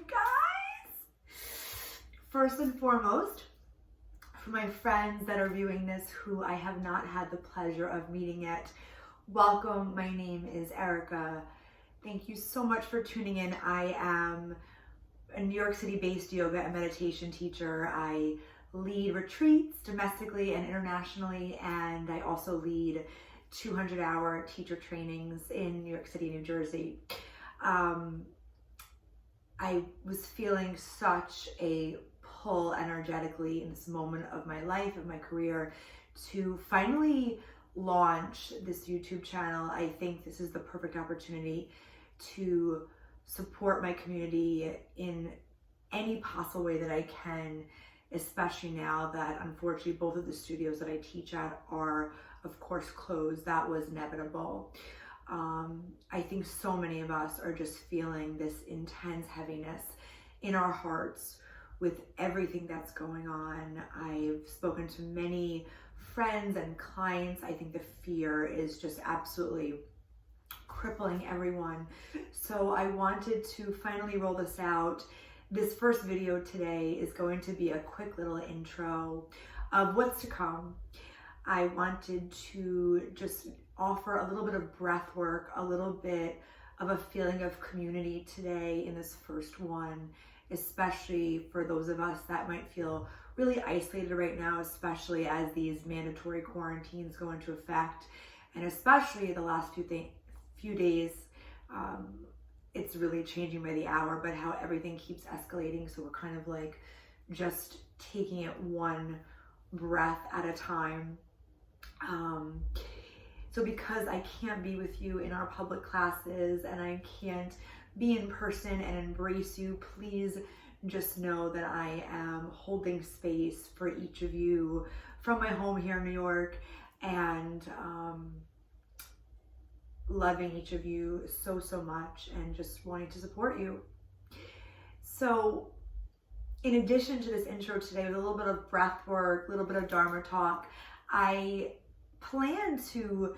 guys! First and foremost, for my friends that are viewing this who I have not had the pleasure of meeting yet, welcome. My name is Erica. Thank you so much for tuning in. I am a New York City-based yoga and meditation teacher. I lead retreats domestically and internationally, and I also lead 200-hour teacher trainings in New York City, New Jersey. I was feeling such a pull energetically in this moment of my life, of my career, to finally launch this YouTube channel. I think this is the perfect opportunity to support my community in any possible way that I can, especially now that unfortunately both of the studios that I teach at are of course closed. That was inevitable. I think so many of us are just feeling this intense heaviness in our hearts with everything that's going on. I've spoken to many friends and clients. I think the fear is just absolutely crippling everyone. So I wanted to finally roll this out. This first video today is going to be a quick little intro of what's to come. I wanted to just offer a little bit of breath work, a little bit of a feeling of community today in this first one, especially for those of us that might feel really isolated right now, especially as these mandatory quarantines go into effect, and especially the last few days. It's really changing by the hour, but how everything keeps escalating. So we're kind of like just taking it one breath at a time. So because I can't be with you in our public classes and I can't be in person and embrace you, please just know that I am holding space for each of you from my home here in New York, and loving each of you so much and just wanting to support you. So in addition to this intro today with a little bit of breath work, a little bit of Dharma talk, I plan to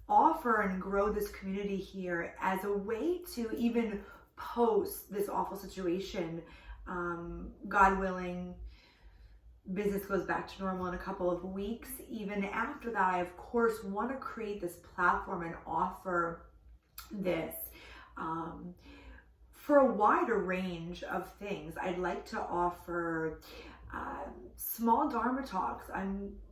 offer and grow this community here as a way to even post this awful situation. God willing, business goes back to normal in a couple of weeks. Even after that, I of course want to create this platform and offer this for a wider range of things. I'd like to offer small Dharma talks.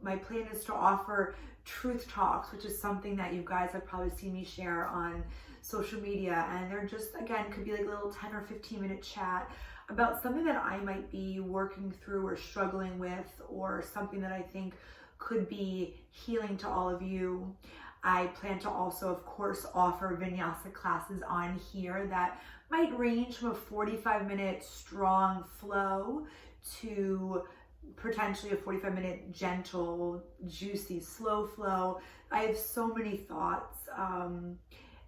My plan is to offer truth talks, which is something that you guys have probably seen me share on social media, and they're just, again, could be like a little 10 or 15 minute chat about something that I might be working through or struggling with, or something that I think could be healing to all of you. I plan to also, of course, offer vinyasa classes on here that might range from a 45-minute strong flow to potentially a 45-minute gentle, juicy, slow flow. I have so many thoughts and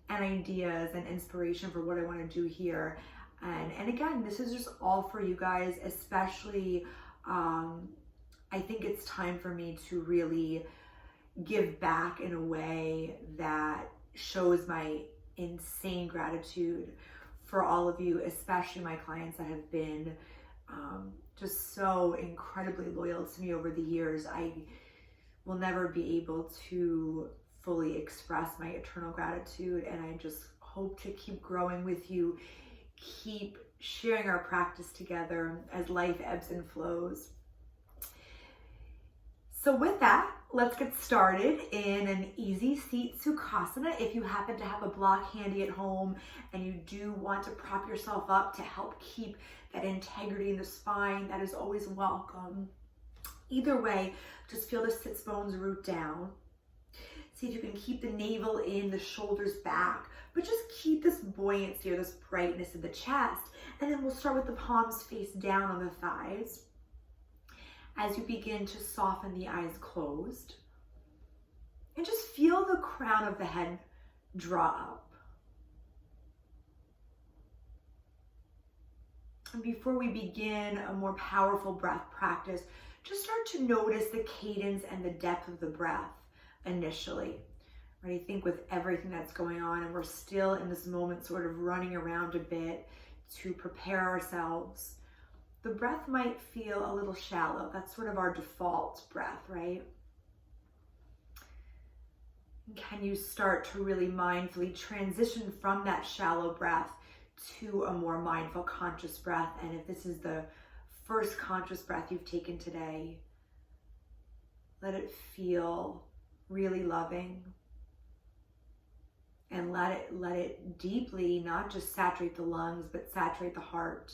ideas and inspiration for what I want to do here. And again, this is just all for you guys, especially I think it's time for me to really give back in a way that shows my insane gratitude for all of you, especially my clients that have been just so incredibly loyal to me over the years. I will never be able to fully express my eternal gratitude, and I just hope to keep growing with you, keep sharing our practice together as life ebbs and flows. So with that, let's get started in an easy seat Sukhasana. If you happen to have a block handy at home and you do want to prop yourself up to help keep that integrity in the spine, that is always welcome. Either way, just feel the sits bones root down. See if you can keep the navel in, the shoulders back, but just keep this buoyancy or this brightness in the chest. And then we'll start with the palms face down on the thighs. As you begin to soften the eyes closed, and just feel the crown of the head draw up. And before we begin a more powerful breath practice, just start to notice the cadence and the depth of the breath initially. Right? I think with everything that's going on, and we're still in this moment sort of running around a bit, to prepare ourselves, the breath might feel a little shallow. That's sort of our default breath, right? Can you start to really mindfully transition from that shallow breath to a more mindful, conscious breath? And if this is the first conscious breath you've taken today, let it feel really loving. And let it deeply, not just saturate the lungs, but saturate the heart,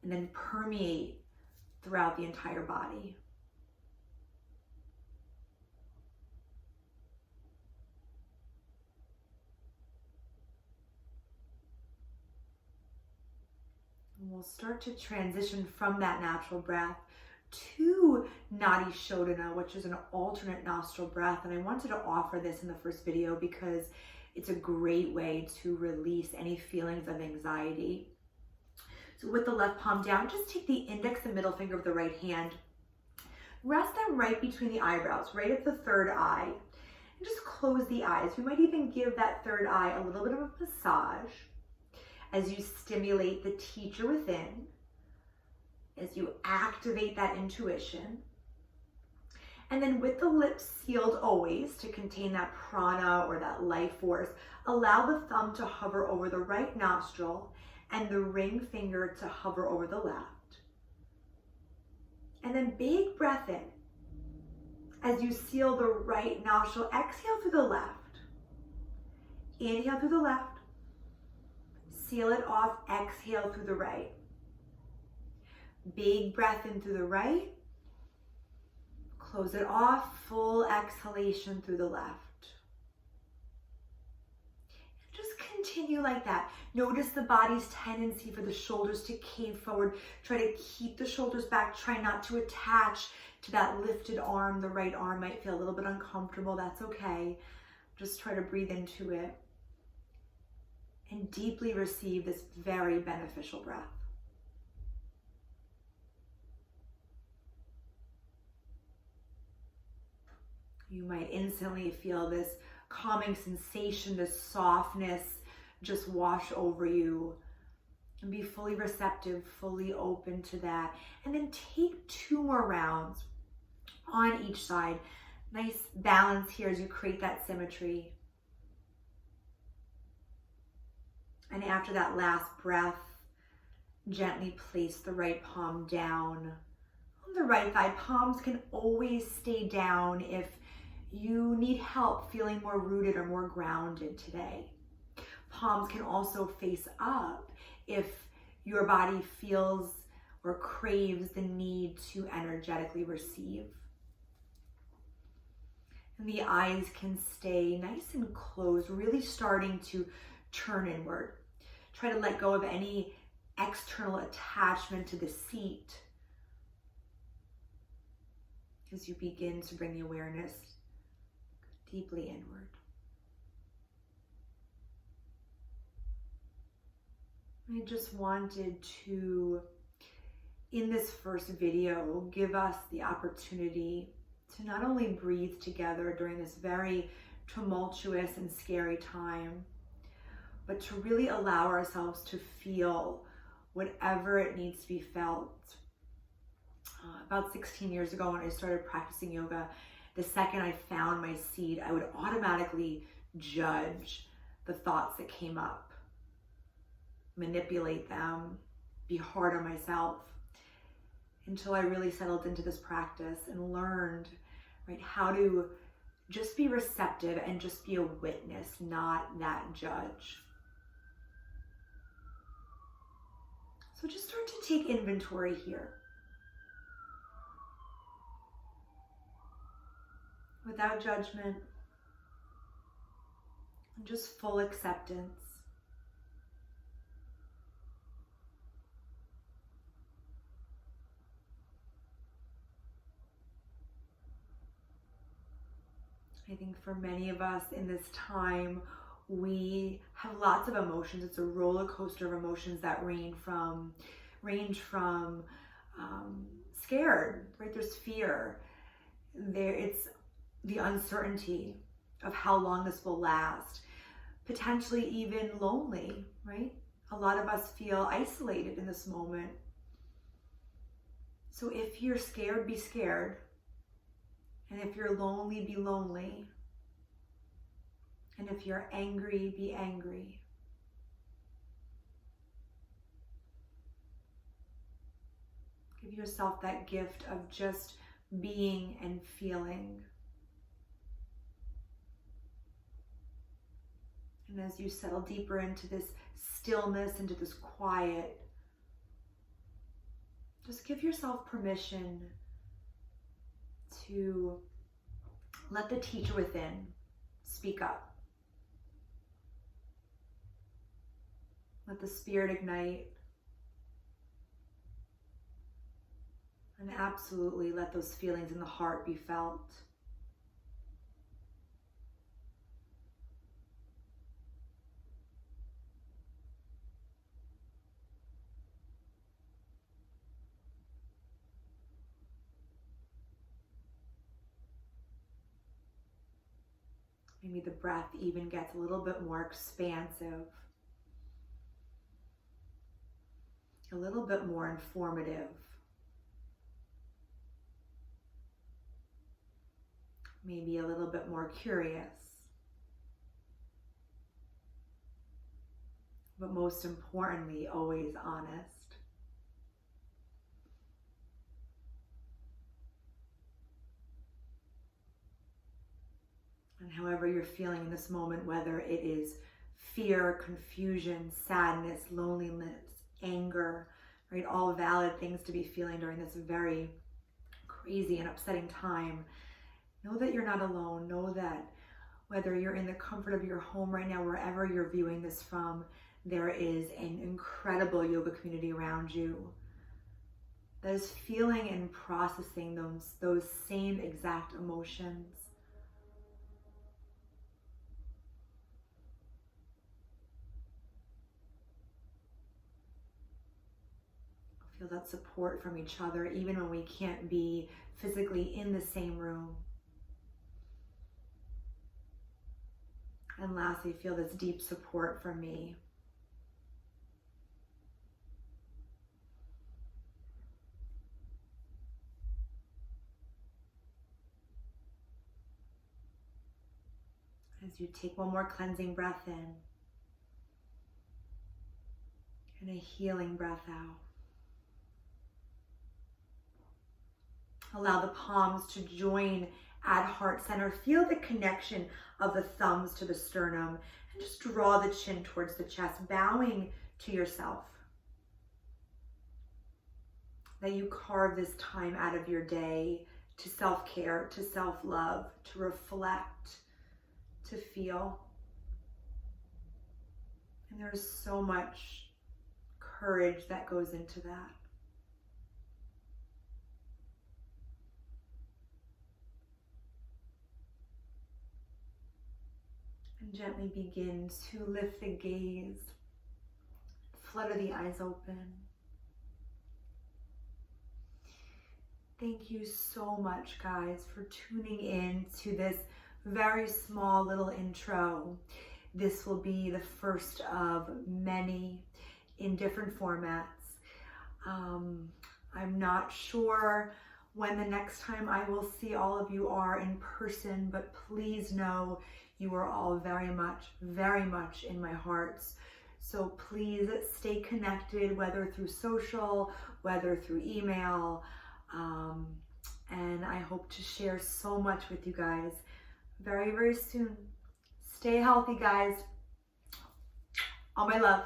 and then permeate throughout the entire body. And we'll start to transition from that natural breath to Nadi shodhana, which is an alternate nostril breath. And I wanted to offer this in the first video because it's a great way to release any feelings of anxiety. So with the left palm down, just take the index and middle finger of the right hand, rest them right between the eyebrows, right at the third eye, and just close the eyes. You might even give that third eye a little bit of a massage as you stimulate the teacher within, as you activate that intuition. And then with the lips sealed always to contain that prana or that life force, allow the thumb to hover over the right nostril and the ring finger to hover over the left. And then big breath in. As you seal the right nostril, exhale through the left. Inhale through the left. Seal it off, exhale through the right. Big breath in through the right. Close it off, full exhalation through the left. Just continue like that. Notice the body's tendency for the shoulders to cave forward. Try to keep the shoulders back. Try not to attach to that lifted arm. The right arm might feel a little bit uncomfortable. That's okay. Just try to breathe into it and deeply receive this very beneficial breath. You might instantly feel this calming sensation, this softness just wash over you, and be fully receptive, fully open to that. And then take 2 more rounds on each side. Nice balance here as you create that symmetry. And after that last breath, gently place the right palm down on the right thigh. Palms can always stay down if you need help feeling more rooted or more grounded today. Palms can also face up if your body feels or craves the need to energetically receive. And the eyes can stay nice and closed, really starting to turn inward. Try to let go of any external attachment to the seat as you begin to bring the awareness deeply inward. I just wanted to, in this first video, give us the opportunity to not only breathe together during this very tumultuous and scary time, but to really allow ourselves to feel whatever it needs to be felt. About 16 years ago when I started practicing yoga, the second I found my seat, I would automatically judge the thoughts that came up, manipulate them, be hard on myself, until I really settled into this practice and learned, right, how to just be receptive and just be a witness, not that judge. So just start to take inventory here. Without judgment, and just full acceptance. I think for many of us in this time, we have lots of emotions. It's a roller coaster of emotions that range from scared, right? There's fear. It's the uncertainty of how long this will last. Potentially even lonely, right? A lot of us feel isolated in this moment. So if you're scared, be scared. And if you're lonely, be lonely. And if you're angry, be angry. Give yourself that gift of just being and feeling. And as you settle deeper into this stillness, into this quiet, just give yourself permission to let the teacher within speak up. Let the spirit ignite. And absolutely let those feelings in the heart be felt. Maybe the breath even gets a little bit more expansive, a little bit more informative. Maybe a little bit more curious. But most importantly, always honest. And however you're feeling in this moment, whether it is fear, confusion, sadness, loneliness, anger, right? All valid things to be feeling during this very crazy and upsetting time. Know that you're not alone. Know that whether you're in the comfort of your home right now, wherever you're viewing this from, there is an incredible yoga community around you that is feeling and processing those same exact emotions. Feel that support from each other, even when we can't be physically in the same room. And lastly, feel this deep support from me. As you take one more cleansing breath in and a healing breath out. Allow the palms to join at heart center. Feel the connection of the thumbs to the sternum and just draw the chin towards the chest, bowing to yourself. That you carve this time out of your day to self-care, to self-love, to reflect, to feel. And there is so much courage that goes into that. And gently begin to lift the gaze, flutter the eyes open. Thank you so much, guys, for tuning in to this very small little intro. This will be the first of many in different formats. I'm not sure when the next time I will see all of you are in person, but please know you are all very much in my hearts. So please stay connected, whether through social, whether through email. And I hope to share so much with you guys very, very soon. Stay healthy, guys. All my love.